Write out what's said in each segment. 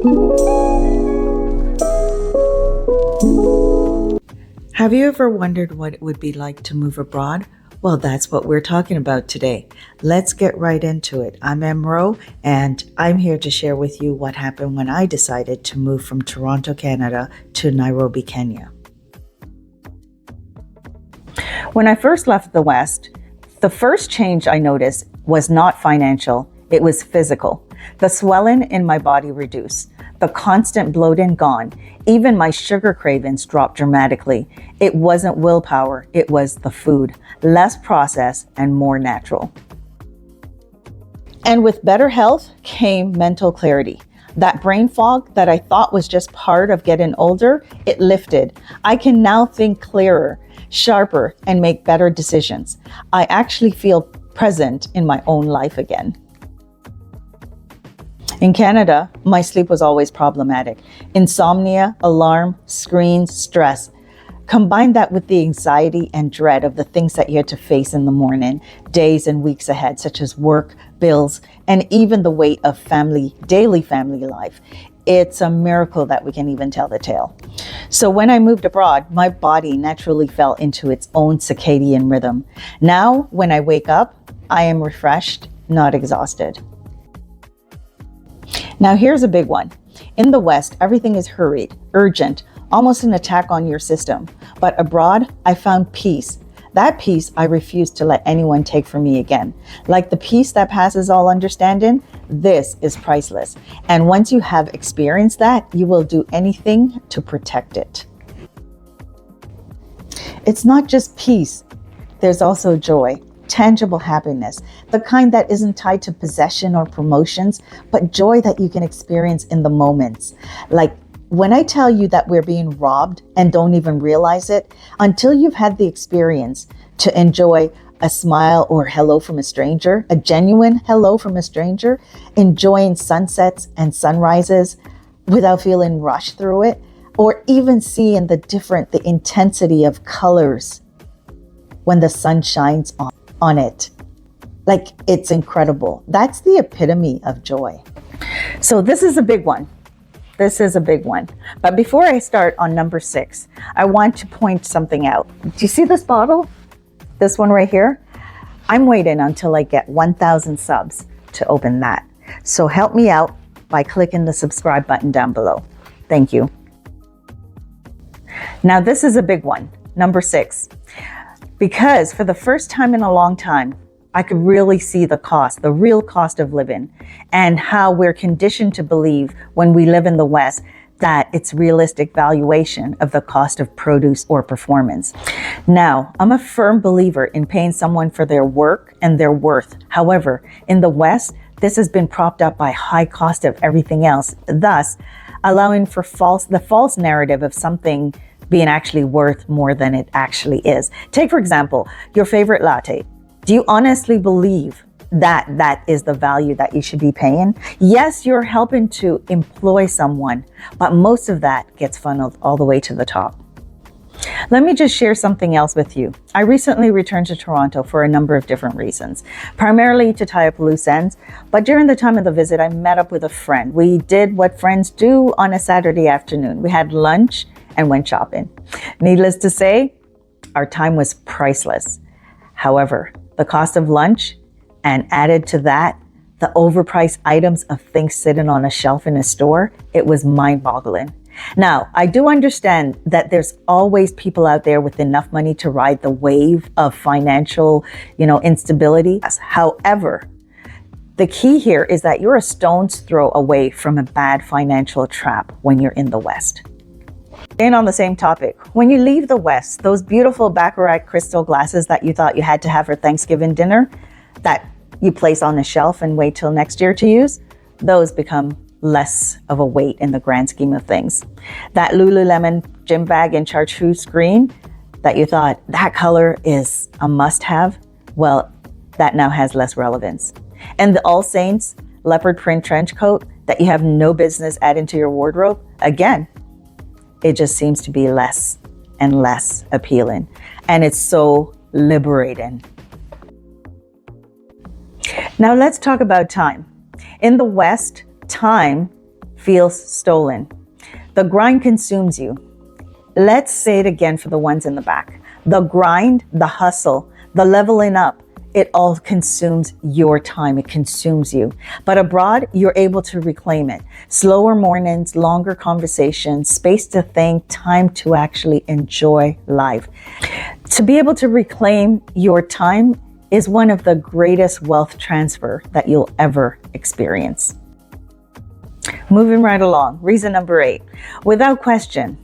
Have you ever wondered what it would be like to move abroad? Well, that's what we're talking about today. Let's get right into it. I'm Emro, and I'm here to share with you what happened when I decided to move from Toronto, Canada to Nairobi, Kenya. When I first left the West, the first change I noticed was not financial, it was physical. The swelling in my body reduced. The constant bloating gone. Even my sugar cravings dropped dramatically. It wasn't willpower, it was the food. Less processed and more natural. And with better health came mental clarity. That brain fog that I thought was just part of getting older, it lifted. I can now think clearer, sharper, and make better decisions. I actually feel present in my own life again. In Canada, my sleep was always problematic. Insomnia, alarm, screens, stress. Combine that with the anxiety and dread of the things that you had to face in the morning, days and weeks ahead, such as work, bills, and even the weight of daily family life. It's a miracle that we can even tell the tale. So when I moved abroad, my body naturally fell into its own circadian rhythm. Now, when I wake up, I am refreshed, not exhausted. Now here's a big one. In the West, everything is hurried, urgent, almost an attack on your system. But abroad, I found peace. That peace I refuse to let anyone take from me again. Like the peace that passes all understanding, this is priceless. And once you have experienced that, you will do anything to protect it. It's not just peace. There's also joy. Tangible happiness, the kind that isn't tied to possession or promotions, but joy that you can experience in the moments. Like when I tell you that we're being robbed and don't even realize it, until you've had the experience to enjoy a smile or hello from a stranger, a genuine hello from a stranger, enjoying sunsets and sunrises without feeling rushed through it, or even seeing the intensity of colors when the sun shines on it. Like, it's incredible. That's the epitome of joy. So this is a big one. But before I start on number 6, I want to point something out. Do you see this bottle? This one right here? I'm waiting until I get 1,000 subs to open that. So help me out by clicking the subscribe button down below. Thank you. Now this is a big one, number 6. Because for the first time in a long time, I could really see the real cost of living, and how we're conditioned to believe when we live in the West that it's realistic valuation of the cost of produce or performance. Now, I'm a firm believer in paying someone for their work and their worth. However, in the West, this has been propped up by high cost of everything else, thus allowing for the false narrative of something being actually worth more than it actually is. Take, for example, your favorite latte. Do you honestly believe that that is the value that you should be paying? Yes, you're helping to employ someone, but most of that gets funneled all the way to the top. Let me just share something else with you. I recently returned to Toronto for a number of different reasons, primarily to tie up loose ends. But during the time of the visit, I met up with a friend. We did what friends do on a Saturday afternoon. We had lunch and went shopping. Needless to say, our time was priceless. However, the cost of lunch, and added to that, the overpriced items of things sitting on a shelf in a store, it was mind-boggling. Now, I do understand that there's always people out there with enough money to ride the wave of financial, instability. However, the key here is that you're a stone's throw away from a bad financial trap when you're in the West. And on the same topic, when you leave the West, those beautiful Baccarat crystal glasses that you thought you had to have for Thanksgiving dinner, that you place on the shelf and wait till next year to use, those become less of a weight in the grand scheme of things. That Lululemon gym bag and chartreuse screen that you thought that color is a must-have, well, that now has less relevance. And the All Saints leopard print trench coat that you have no business adding to your wardrobe, again, it just seems to be less and less appealing. And it's so liberating. Now let's talk about time. In the West, time feels stolen. The grind consumes you. Let's say it again for the ones in the back. The grind, the hustle, the leveling up, it all consumes your time. It consumes you. But abroad, you're able to reclaim it. Slower mornings, longer conversations, space to think, time to actually enjoy life. To be able to reclaim your time is one of the greatest wealth transfer that you'll ever experience. Moving right along, reason number 8. Without question,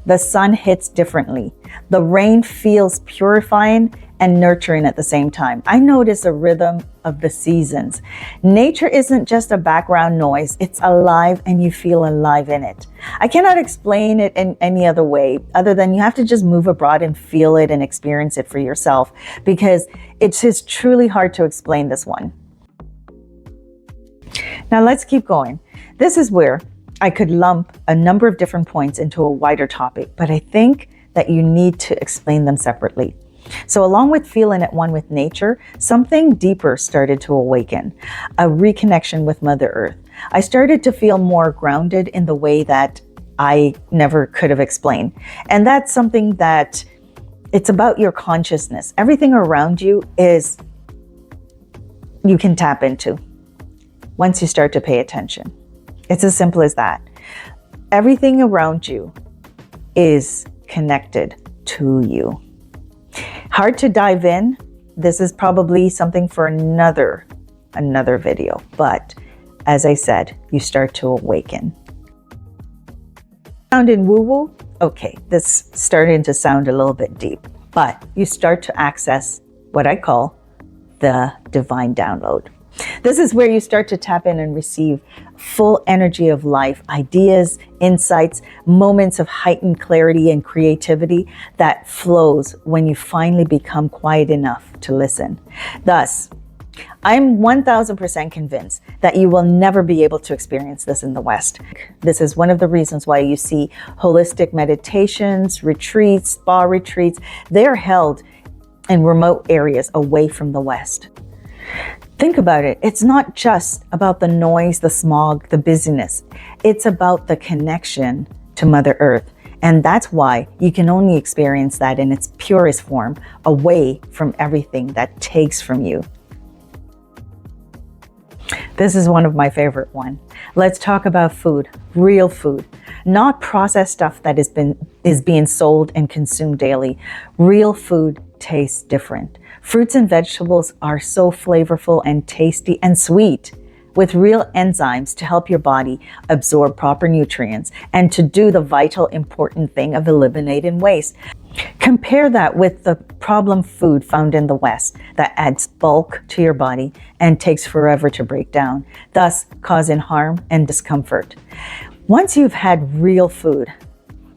the sun hits differently. The rain feels purifying and nurturing at the same time. I notice a rhythm of the seasons. Nature isn't just a background noise, it's alive and you feel alive in it. I cannot explain it in any other way other than you have to just move abroad and feel it and experience it for yourself, because it's just truly hard to explain this one. Now let's keep going. This is where I could lump a number of different points into a wider topic, but I think that you need to explain them separately. So along with feeling at one with nature, something deeper started to awaken, a reconnection with Mother Earth. I started to feel more grounded in the way that I never could have explained. And that's something that it's about your consciousness. Everything around you you can tap into once you start to pay attention. It's as simple as that. Everything around you is connected to you. Hard to dive in. This is probably something for another video. But as I said, you start to awaken. Sound in woo-woo? Okay, this starting to sound a little bit deep, but you start to access what I call the divine download. This is where you start to tap in and receive full energy of life, ideas, insights, moments of heightened clarity and creativity that flows when you finally become quiet enough to listen. Thus, I'm 1000% convinced that you will never be able to experience this in the West. This is one of the reasons why you see holistic meditations, retreats, spa retreats. They're held in remote areas away from the West. Think about it. It's not just about the noise, the smog, the busyness. It's about the connection to Mother Earth. And that's why you can only experience that in its purest form, away from everything that takes from you. This is one of my favorite ones. Let's talk about food, real food, not processed stuff that is being sold and consumed daily. Real food tastes different. Fruits and vegetables are so flavorful and tasty and sweet, with real enzymes to help your body absorb proper nutrients and to do the vital important thing of eliminating waste. Compare that with the problem food found in the West that adds bulk to your body and takes forever to break down, thus causing harm and discomfort. Once you've had real food,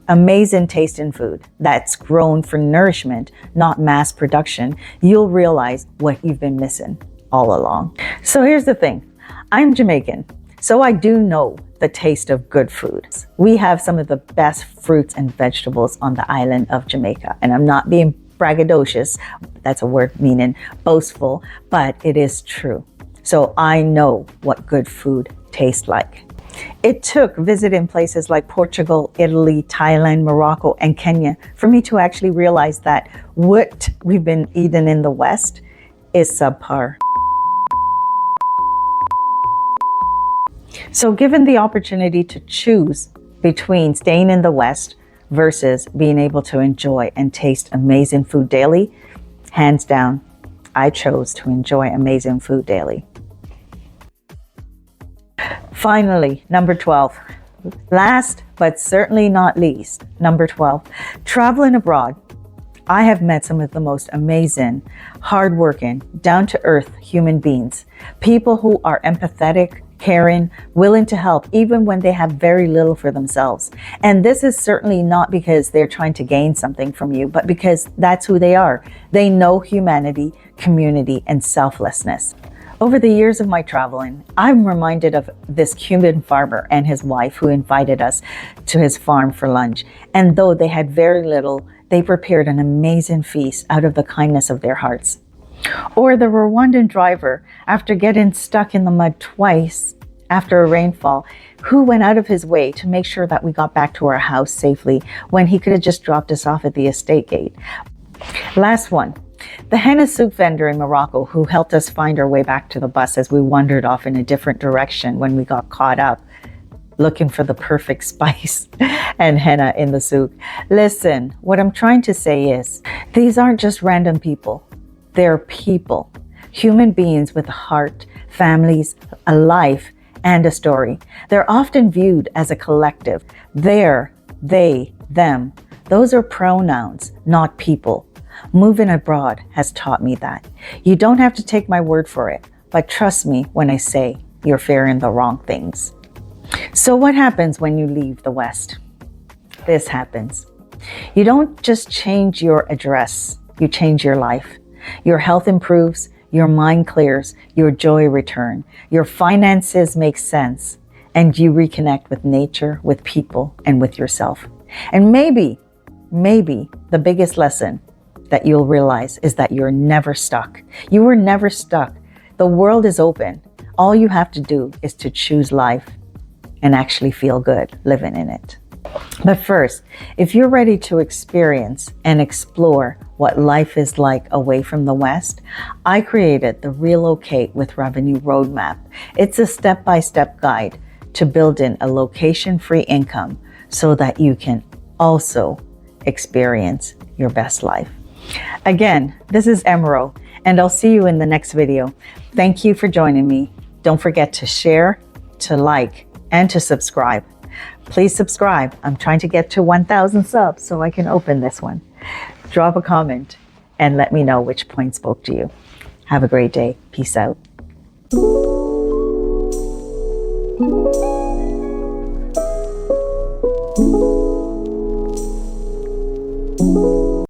amazing tasting food that's grown for nourishment, not mass production, you'll realize what you've been missing all along. So here's the thing. I'm Jamaican, so I do know the taste of good food. We have some of the best fruits and vegetables on the island of Jamaica, and I'm not being braggadocious. That's a word meaning boastful, but it is true. So I know what good food tastes like. It took visiting places like Portugal, Italy, Thailand, Morocco, and Kenya for me to actually realize that what we've been eating in the West is subpar. So given the opportunity to choose between staying in the West versus being able to enjoy and taste amazing food daily, hands down, I chose to enjoy amazing food daily. Finally, number 12. Last, but certainly not least, number 12. Traveling abroad. I have met some of the most amazing, hardworking, down-to-earth human beings. People who are empathetic, caring, willing to help, even when they have very little for themselves. And this is certainly not because they're trying to gain something from you, but because that's who they are. They know humanity, community, and selflessness. Over the years of my traveling, I'm reminded of this Cuban farmer and his wife who invited us to his farm for lunch. And though they had very little, they prepared an amazing feast out of the kindness of their hearts. Or the Rwandan driver, after getting stuck in the mud twice, after a rainfall, who went out of his way to make sure that we got back to our house safely when he could have just dropped us off at the estate gate. Last one, the henna soup vendor in Morocco who helped us find our way back to the bus as we wandered off in a different direction when we got caught up looking for the perfect spice and henna in the soup. Listen, what I'm trying to say is these aren't just random people. They're people, human beings with a heart, families, a life, and a story. They're often viewed as a collective. They're, they, them. Those are pronouns, not people. Moving abroad has taught me that. You don't have to take my word for it, but trust me when I say you're fearing the wrong things. So what happens when you leave the West? This happens. You don't just change your address, you change your life. Your health improves, your mind clears, your joy returns, your finances make sense, and you reconnect with nature, with people, and with yourself. And maybe the biggest lesson that you'll realize is that you're never stuck. You were never stuck. The world is open. All you have to do is to choose life and actually feel good living in it. But first, if you're ready to experience and explore what life is like away from the West, I created the Relocate with Revenue Roadmap. It's a step-by-step guide to building a location-free income so that you can also experience your best life. Again, this is Emerald, and I'll see you in the next video. Thank you for joining me. Don't forget to share, to like, and to subscribe. Please subscribe. I'm trying to get to 1,000 subs so I can open this one. Drop a comment and let me know which point spoke to you. Have a great day. Peace out. Thank you.